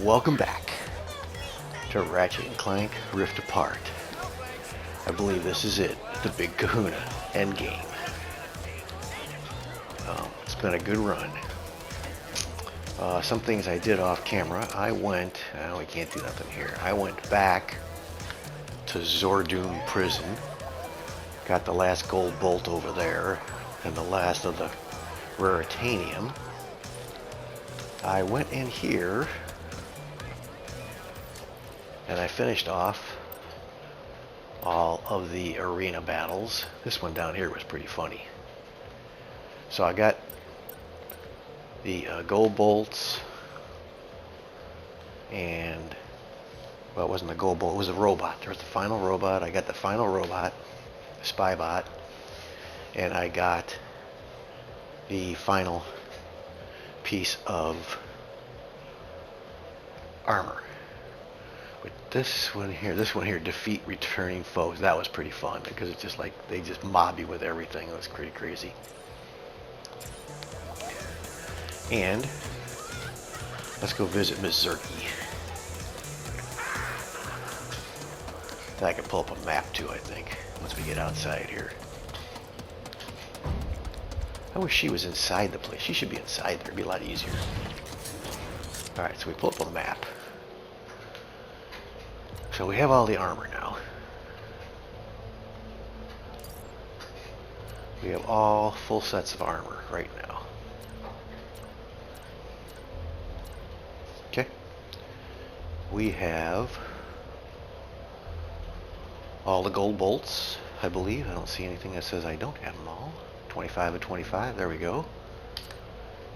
Welcome back to Ratchet and Clank Rift Apart. I believe this is it, the big kahuna endgame. It's been a good run. Some things I did off camera. We can't do nothing here. I went back to Zordoom Prison, got the last gold bolt over there, and the last of the raritanium. I went in here, and I finished off all of the arena battles. This one down here was pretty funny. So I got the gold bolts, and well, it wasn't a gold bolt, it was a robot. There was the final robot. I got the final robot, the spy bot, and I got the final piece of armor. But this one here, defeat returning foes. That was pretty fun because it's just like they just mob you with everything. It was pretty crazy. And let's go visit Miss Zerky. I can pull up a map too, I think, once we get outside here. I wish she was inside the place. She should be inside there. It'd be a lot easier. Alright, so we pull up a map. So we have all the armor now. We have all full sets of armor right now. Okay. We have all the gold bolts, I believe. I don't see anything that says I don't have them all. 25 of 25, there we go.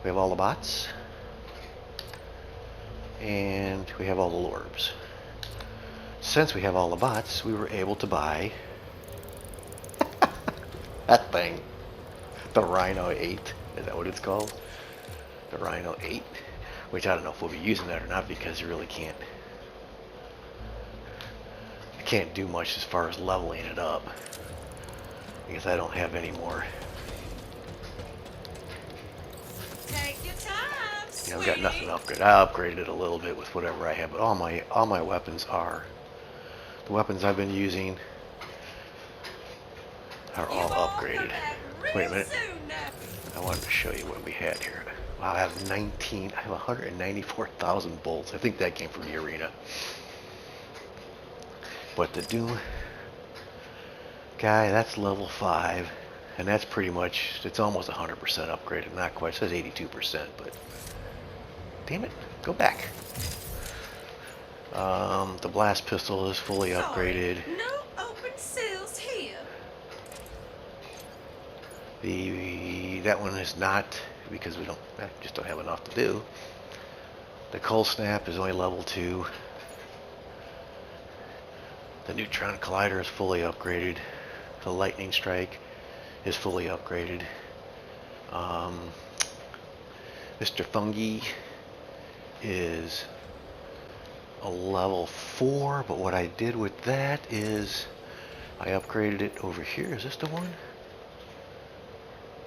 We have all the bots. And we have all the lorbs. Since we have all the bots, we were able to buy that thing. The Rhino 8. Is that what it's called? The Rhino 8. Which I don't know if we'll be using that or not, because you really can't. I can't do much as far as leveling it up, because I don't have any more. Take your time, You know, I've got nothing upgraded. I upgraded it a little bit with whatever I have, but all my weapons are, the weapons I've been using are all upgraded. Wait a minute. I wanted to show you what we had here. Wow, I have 194,000 bolts. I think that came from the arena. But the Doom guy, that's level 5, and that's pretty much, it's almost 100% upgraded. Not quite, it says 82%, but damn it, go back. The blast pistol is fully upgraded. No open seals here. That one is not, because we just don't have enough to do. The cold snap is only level 2. The neutron collider is fully upgraded. The lightning strike is fully upgraded. Mr. Fungi is a level 4, but what I did with that is I upgraded it over here. Is this the one?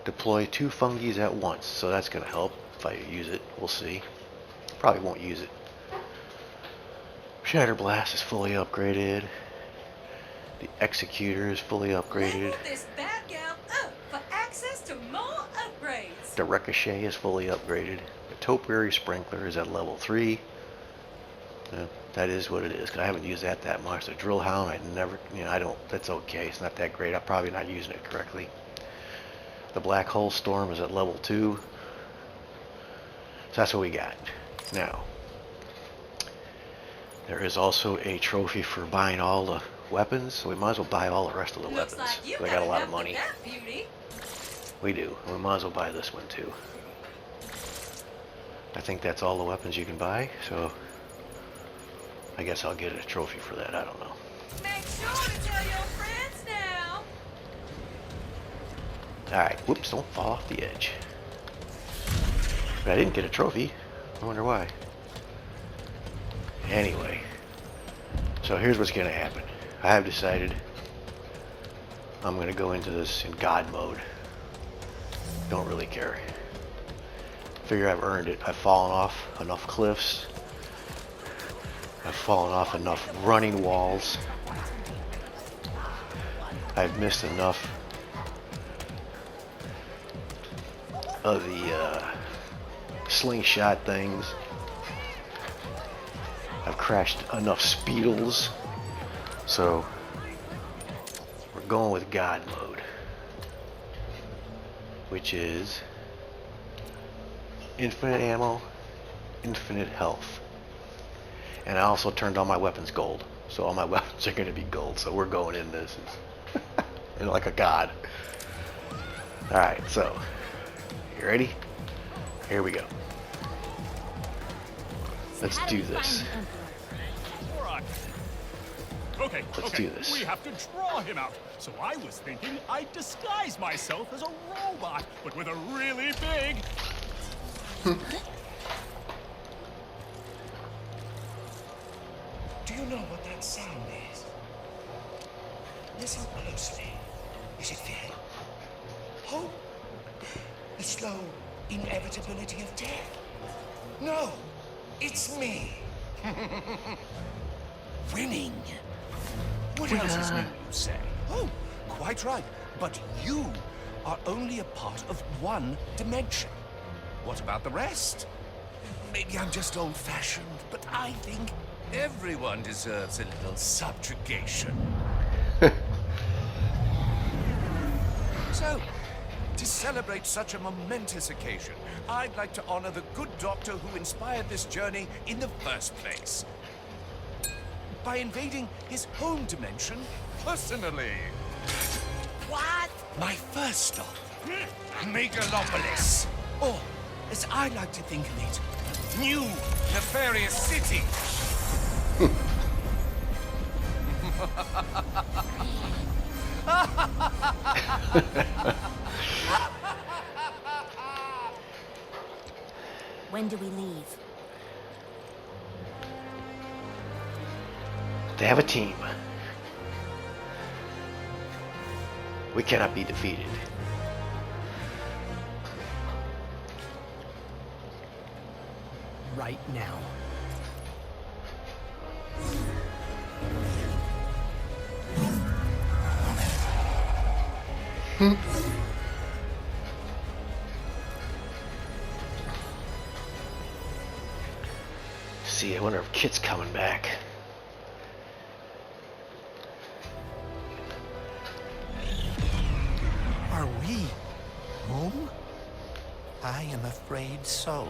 Deploy 2 fungis at once, so that's going to help if I use it. We'll see. Probably won't use it. Shatter Blast is fully upgraded. The Executor is fully upgraded. Level this bad gal up for access to more upgrades. The Ricochet is fully upgraded. The Topiary Sprinkler is at level 3. That is what it is, because I haven't used that much. The Drill Hound, that's okay. It's not that great. I'm probably not using it correctly. The Black Hole Storm is at level 2. So that's what we got. Now, there is also a trophy for buying all the weapons, so we might as well buy all the rest of the Looks weapons. like you I got a lot of enough money. with that beauty. We do. We might as well buy this one too. I think that's all the weapons you can buy, so I guess I'll get a trophy for that. I don't know. Make sure to tell your friends now. Alright, whoops, don't fall off the edge. But I didn't get a trophy. I wonder why. Anyway, so here's what's going to happen. I have decided I'm going to go into this in God mode. Don't really care. Figure I've earned it. I've fallen off enough cliffs I've fallen off enough running walls. I've missed enough of the slingshot things. I've crashed enough speedles. So we're going with God mode, which is infinite ammo, infinite health. And I also turned all my weapons gold. So all my weapons are going to be gold. So we're going in this like a god. Alright, so you ready? Here we go. Let's do this. Okay, Let's do this. We have to draw him out. So I was thinking I'd disguise myself as a robot, but with a really big... Do you know what that sound is? Listen closely. Is it fear? Hope? The slow inevitability of death? No, it's me. Winning. What else is new, you say? Oh, quite right. But you are only a part of one dimension. What about the rest? Maybe I'm just old-fashioned, but I think everyone deserves a little subjugation. So, to celebrate such a momentous occasion, I'd like to honor the good doctor who inspired this journey in the first place. By invading his home dimension personally. What? My first stop, Megalopolis. Or, as I like to think of it, New Nefarious City. When do we leave? They have a team. We cannot be defeated. Right now. See, I wonder if Kit's coming back. Are we home? I am afraid so.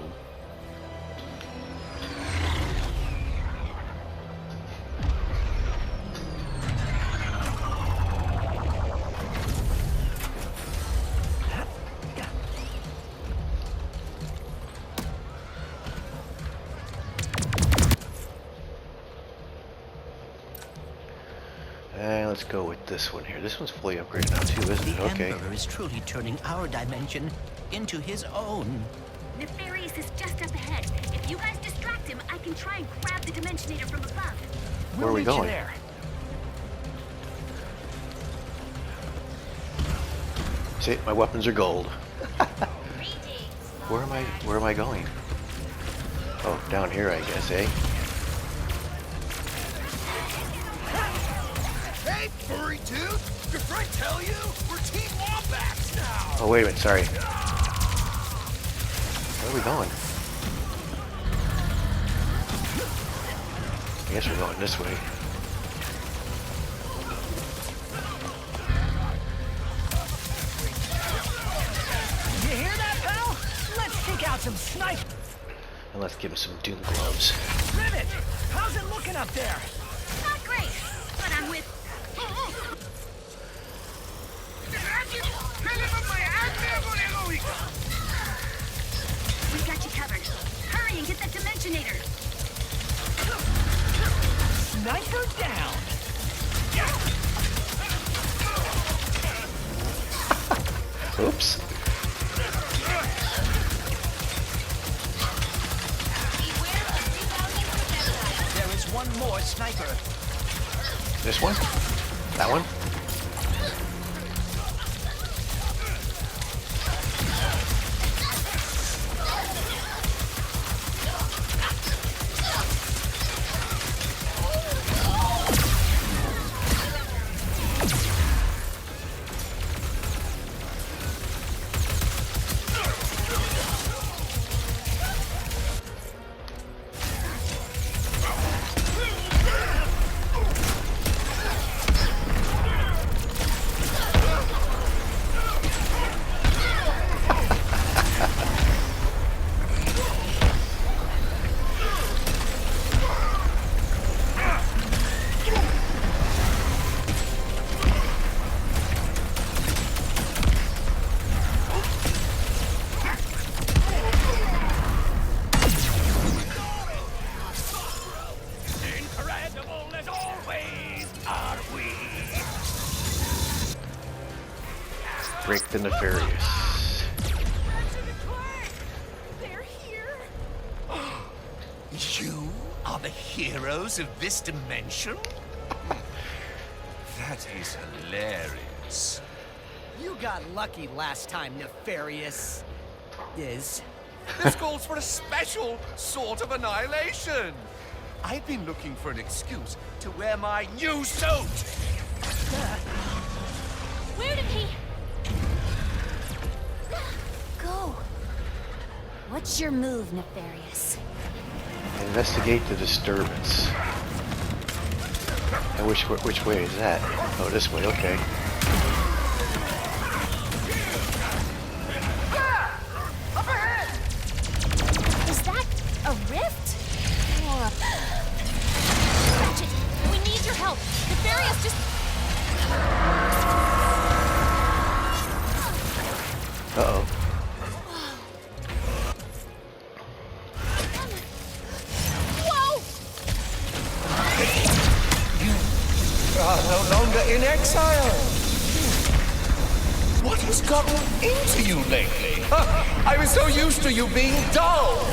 And let's go with this one here. This one's fully upgraded now too, isn't it? The Okay. Emperor is truly turning our dimension into his own. Nefarious is just up ahead. If you guys distract him, I can try and grab the Dimensionator from above. Where are we We'll meet you going? there. See, my weapons are gold. Where am I going? Oh, down here I guess, eh? Hey, furry dude! Did Frank tell you? We're Team Wombats now! Oh, wait a minute, sorry. Where are we going? I guess we're going this way. You hear that, pal? Let's take out some snipers. And let's give him some Doom gloves. Rivet, how's it looking up there? Not great, but I'm with... We've got you covered. Hurry and get that Dimensionator. Sniper down. Oops. There is one more sniper. This one? That one? break the Nefarious. Ratchet and Clank! They're here! You are the heroes of this dimension? That is hilarious. You got lucky last time, Nefarious. Is. This calls for a special sort of annihilation. I've been looking for an excuse to wear my new suit. Where did he go? What's your move, Nefarious? Investigate the disturbance. And which way is that? Oh, this way. Okay. Is that a rift? Or Ratchet, we need your help. Nefarious just... Uh-oh. Whoa! Are no longer in exile. What has gotten into you lately? I was so used to you being dull.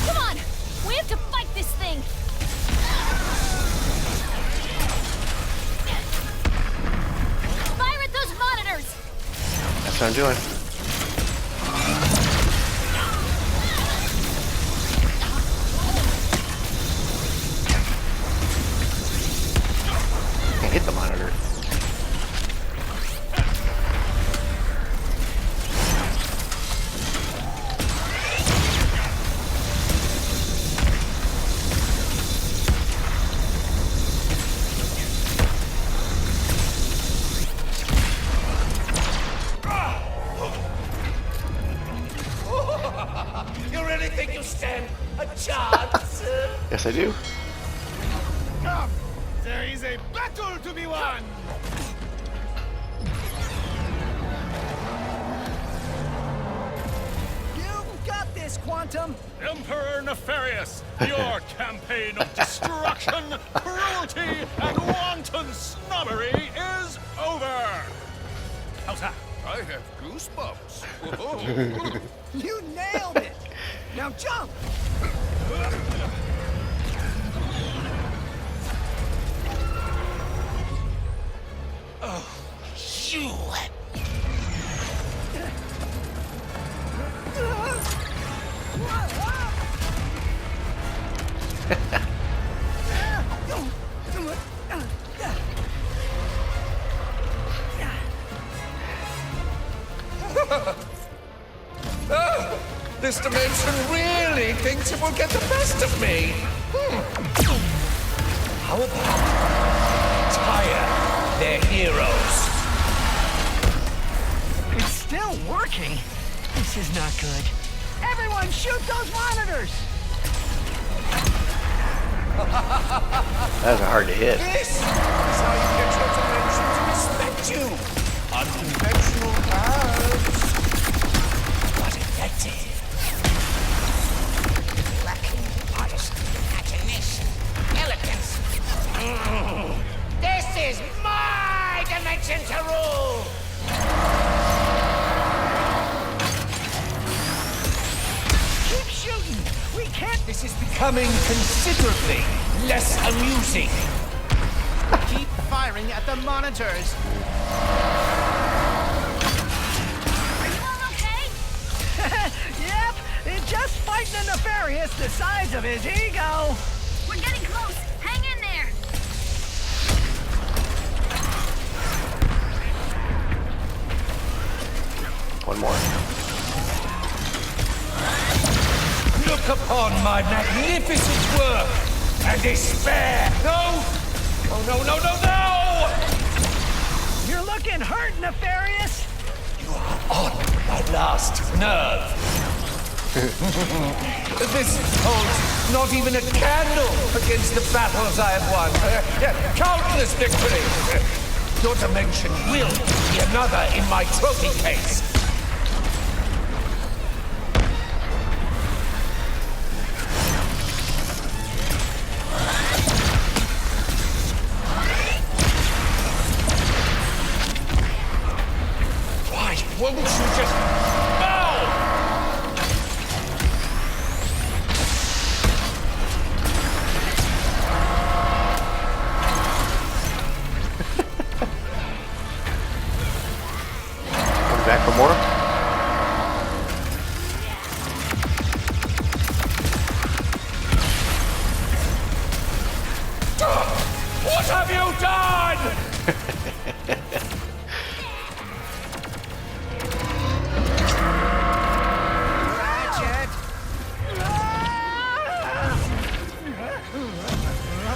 Come on! We have to fight this thing! Fire at those monitors! That's what I'm doing. Can't hit the monitor. You really think you stand a chance? Yes, I do. Come! There is a battle to be won! You've got this, Quantum! Emperor Nefarious, your campaign of destruction, cruelty, and wanton snobbery is over! How's that? I have goosebumps. You nailed it! Now jump! You. This dimension really thinks it will get the best of me. How about tire their heroes? It's still working. This is not good. Everyone shoot those monitors! That was hard to hit. This is how you get your dimension to respect you. Unconventional paths. But effective. Lacking modesty, imagination, elegance. This is my dimension to rule! Keep shooting! We can't... This is becoming considerably less amusing. Keep firing at the monitors! Are you all okay? Yep! It's just fighting a Nefarious the size of his ego! We're getting close. Hang in there. One more. Look upon my magnificent work and despair. No! Oh, no, no, no, no! You're looking hurt, Nefarious! You are on my last nerve. This holds not even a candle against the battles I have won. Countless victories. Your dimension will be another in my trophy case. you just bow? Come back for more? What have you done? Ratchet!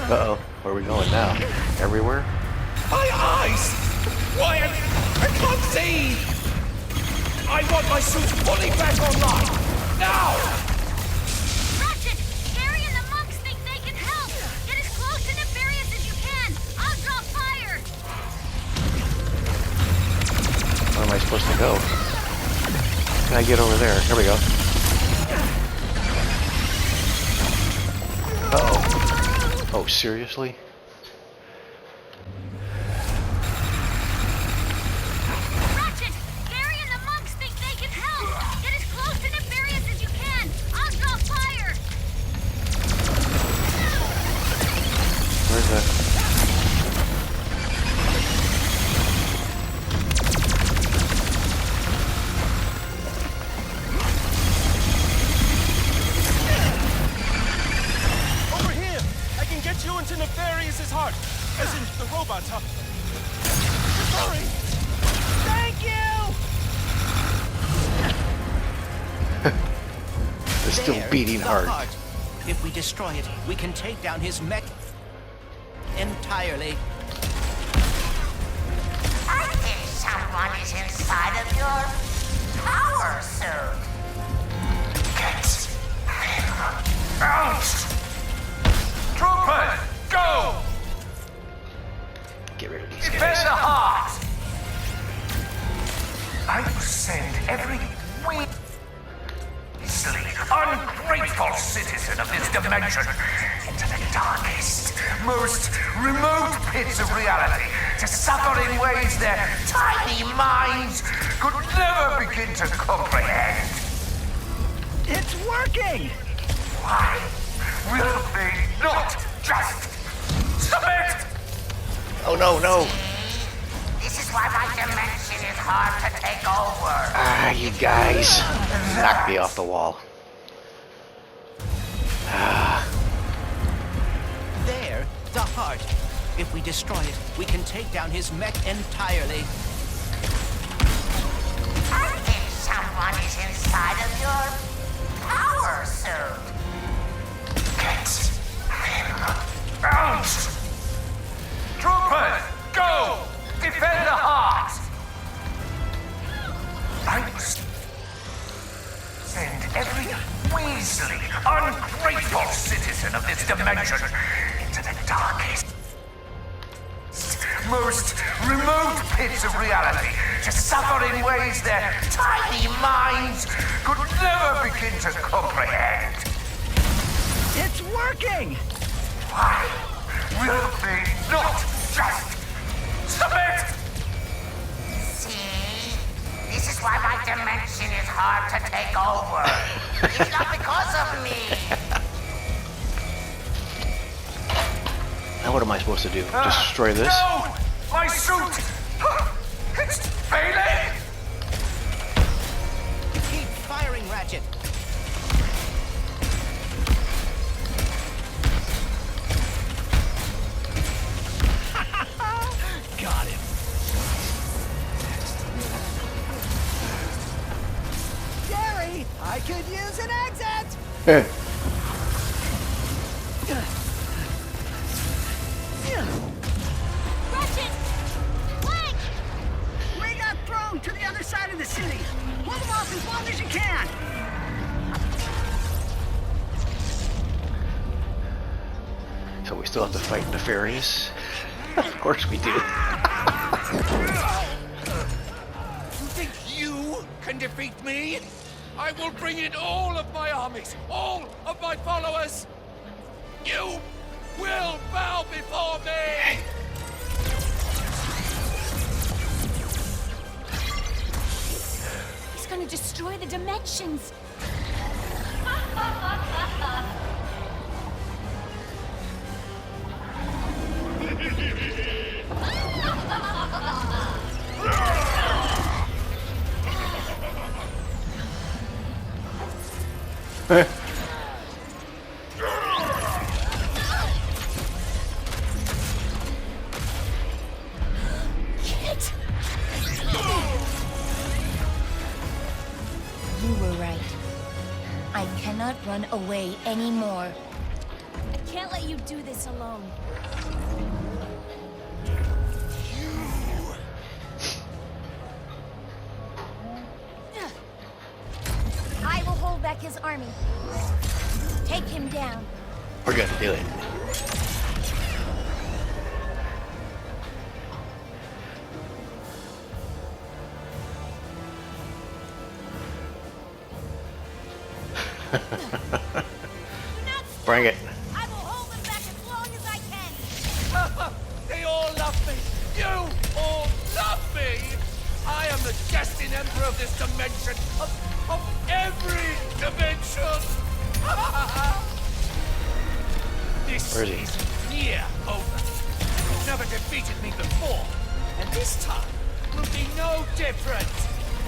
Uh-oh. Where are we going now? Everywhere? My eyes! Why, I can't see! I want my suit fully back online! Now! Ratchet, Gary and the monks think they can help. Get as close to Nefarious as you can. I'll draw fire. Where am I supposed to go? Can I get over there? Here we go. Uh-oh. Oh, seriously? Ratchet, Gary and the monks think they can help. Get as close to Nefarious as you can. I'll draw fire. Where's that? Over here! I can get you into Nefarious's heart! As in, the robot's heart. Sorry! Thank you! It's still There, beating the hard. heart. If we destroy it, we can take down his mech entirely. I think someone is inside of your power suit. Get out! Troopers, go! Get rid of these Defend guys. the heart! I will send every weaselly, ungrateful citizen of this dimension into the darkest, most remote pits of reality to suffer in ways their tiny minds could never begin to comprehend. It's working! Why will they not just submit? Oh, no, no. This is why my dimension is hard to take over. Ah, you guys. Knock me off the wall. There, the heart. If we destroy it, we can take down his mech entirely. I think someone is inside of your power suit. Get him out! Troopers, go! Defend the heart! I will send every weaselly, ungrateful citizen of this dimension into the darkest, most remote pits of reality to suffer in ways their tiny minds could never begin to comprehend. It's working! Why will they not just submit? See? This is why my dimension is hard to take over. It's not because of me. Now what am I supposed to do? Just destroy this? No! My suit! It's failing! Keep firing, Ratchet. Got him. Gary, I could use an exit! Ratchet! Clank! We got thrown to the other side of the city. Hold them off as long as you can. So we still have to fight Nefarious? Of course we do. You think you can defeat me? I will bring in all of my armies, all of my followers. You will bow before me! gonna destroy the dimensions. Kit! You were right. I cannot run away anymore. I can't let you do this alone. I will hold back his army. Take him down. We're gonna do it. Bring it. I will hold them back as long as I can. They all love me. You all love me. I am the destined emperor of this dimension, of every dimension. This Where is he? is near over. You've never defeated me before, and this time will be no different.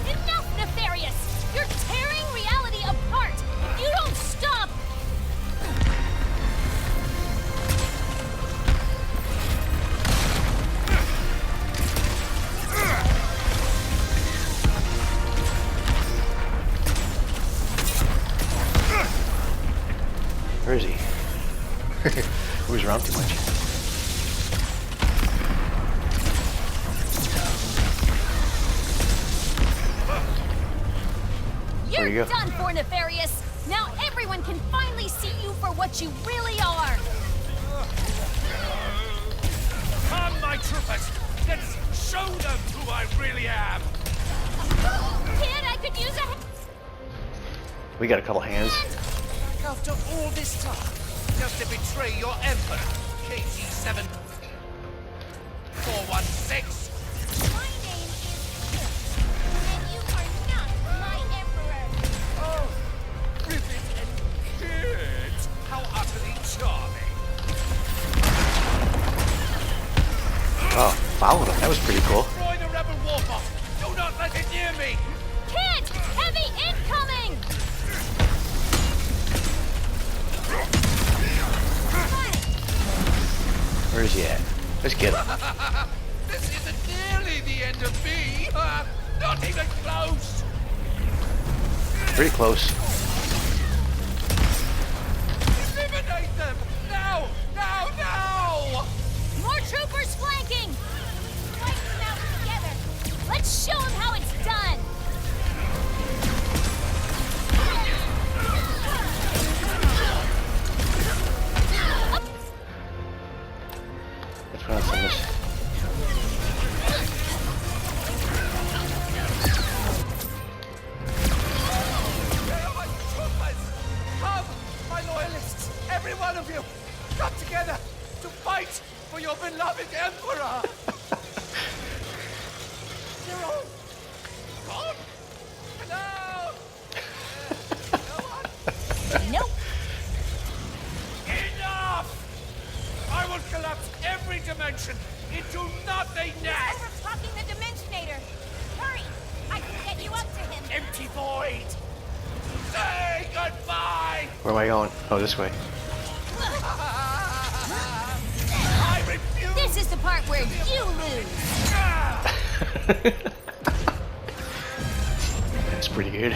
Enough, Nefarious! You're tearing reality apart! If you don't stop! Where is he? Moves around too much. You're you go. done for, Nefarious! Now everyone can finally see you for what you really are! Come, my troopers. Let's show them who I really am. Kid, I could use a... We got a couple hands. After all this time, just to betray your emperor, KG-7 416. My name is Kit, and you are not my emperor! Oh, Griffin and Kit! How utterly charming! Oh, followed him. That was pretty cool. Destroy the rebel warpath! Do not let it near me! Kid! Heavy incoming! Where is he at? Let's get him. This isn't nearly the end of me! Not even close! Pretty close. Eliminate them! Now! Now! Now! More troopers flanking! Fight them out together! Let's show them how it's done! Let's run some of this. Where are my troopers? Come, my loyalists! Every one of you! Come together to fight for your beloved emperor! They're all gone? No! No one? Nope! Enough! I will collapse every dimension into nothingness! Overclocking the Dimensionator! Hurry! I can get you up to him! Empty void! Say goodbye! Where am I going? Oh, this way. I refuse! This is the part where you lose! That's pretty good.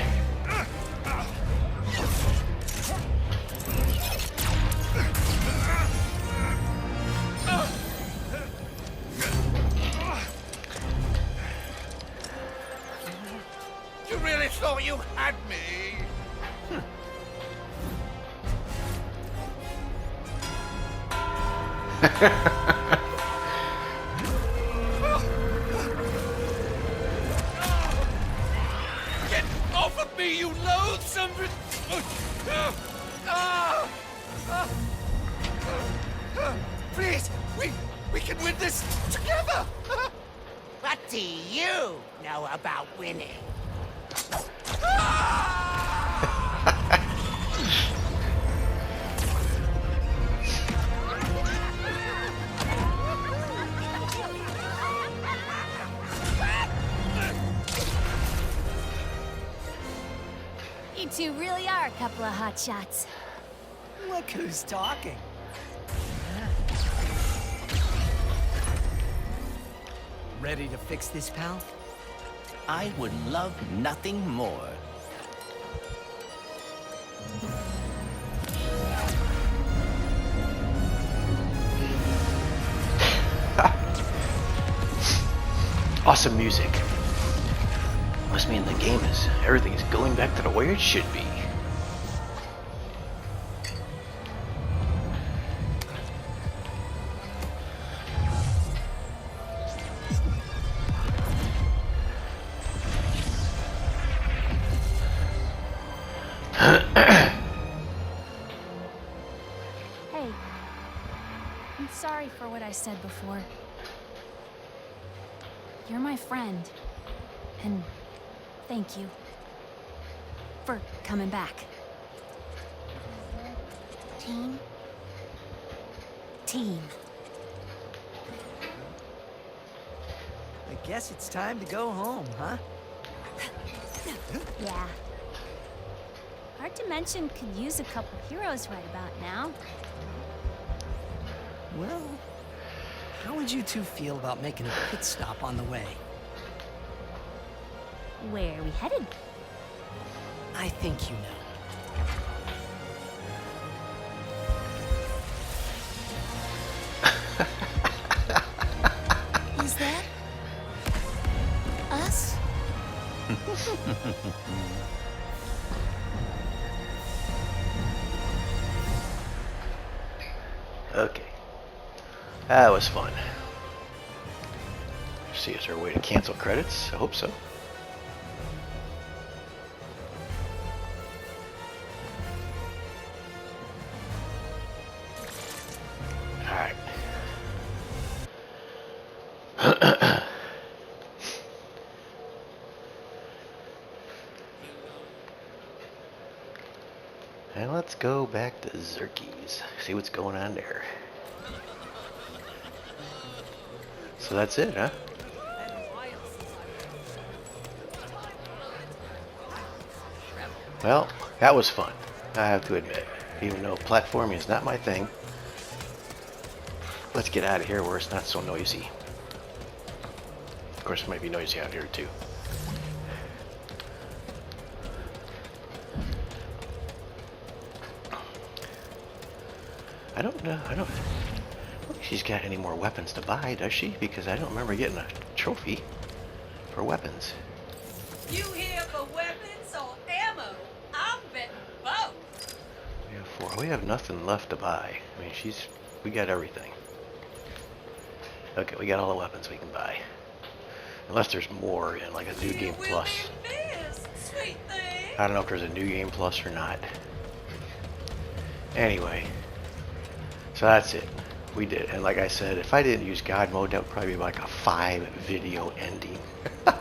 You really thought you had me? Get off of me, you loathsome... Please, we can win this together! What do you know about winning? You two really are a couple of hot shots. Look who's talking. Ready to fix this, pal? I would love nothing more. Awesome music. Must mean the game is everything is going back to the way it should be. Hey, I'm sorry for what I said before. You're my friend, and thank you for coming back. Team? Team. I guess it's time to go home, huh? Yeah. Our dimension could use a couple heroes right about now. Well, how would you two feel about making a pit stop on the way? Where are we headed? I think you know. Is that us? Okay. That was fun. See, is there a way to cancel credits? I hope so. Alright. And let's go back to Zerkie's. See what's going on there. So that's it, huh? Well, that was fun, I have to admit. Even though platforming is not my thing. Let's get out of here where it's not so noisy. Of course, it might be noisy out here too. I don't know. I don't think she's got any more weapons to buy, does she? Because I don't remember getting a trophy for weapons. You here for weapons or ammo? I'm betting both. We have 4. We have nothing left to buy. I mean, we got everything. Okay, we got all the weapons we can buy. Unless there's more in like a new game will plus. be missed, sweet thing. I don't know if there's a new game plus or not. Anyway, so that's it. We did. And like I said, if I didn't use God mode, that would probably be like a 5-video ending. But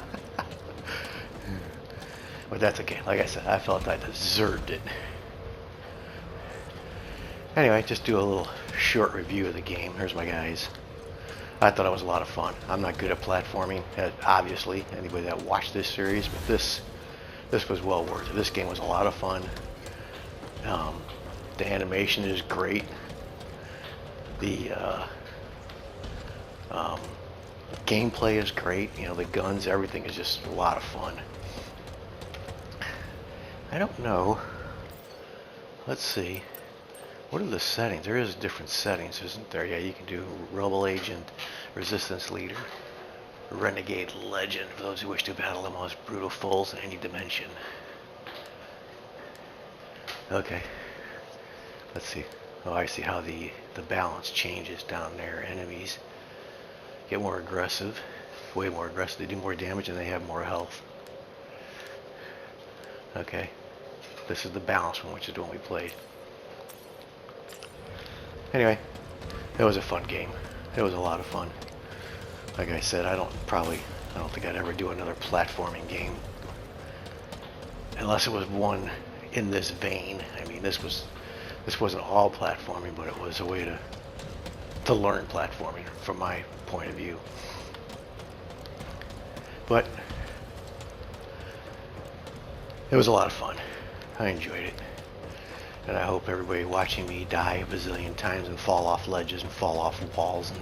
that's okay. Like I said, I felt I deserved it. Anyway, just do a little short review of the game. Here's my guys. I thought it was a lot of fun. I'm not good at platforming, obviously, anybody that watched this series, but this was well worth it. This game was a lot of fun. The animation is great. The gameplay is great. You know, the guns, everything is just a lot of fun. I don't know. Let's see. What are the settings? There is different settings, isn't there? Yeah, you can do Rebel Agent, Resistance Leader, Renegade Legend, for those who wish to battle the most brutal foes in any dimension. Okay. Let's see. Oh, I see how the balance changes down there. Enemies get more aggressive, way more aggressive. They do more damage and they have more health. Okay. This is the balance one, which is the one we played. Anyway, it was a fun game. It was a lot of fun. Like I said, I don't think I'd ever do another platforming game. Unless it was one in this vein. I mean, this wasn't all platforming, but it was a way to learn platforming from my point of view. But it was a lot of fun. I enjoyed it. And I hope everybody watching me die a bazillion times and fall off ledges and fall off walls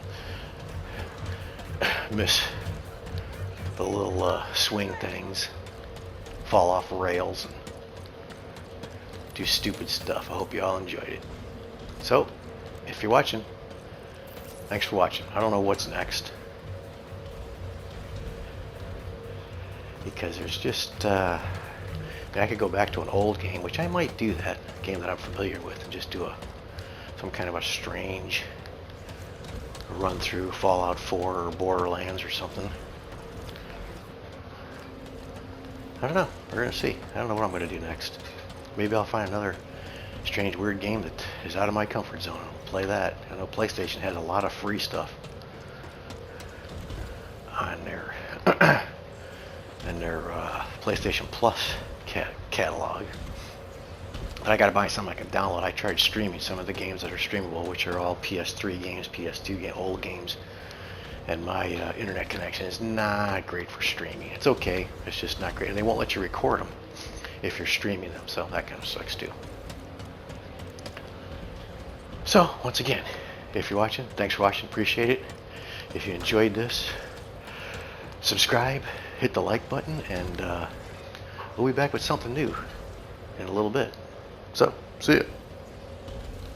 and miss the little swing things, fall off rails, and do stupid stuff. I hope you all enjoyed it. So, if you're watching, thanks for watching. I don't know what's next, because there's just I could go back to an old game, which I might do that, a game that I'm familiar with, and just do some kind of a strange run through Fallout 4 or Borderlands or something. I don't know. We're going to see. I don't know what I'm going to do next. Maybe I'll find another strange, weird game that is out of my comfort zone. I'll play that. I know PlayStation has a lot of free stuff on their PlayStation Plus catalog. But I gotta buy something I can download. I tried streaming some of the games that are streamable, which are all PS3 games, PS2 old games, and my internet connection is not great for streaming. It's okay, it's just not great, and they won't let you record them if you're streaming them, so that kind of sucks too. So once again, if you're watching, thanks for watching, appreciate it. If you enjoyed this, subscribe, hit the like button, and we'll be back with something new in a little bit. So, see ya.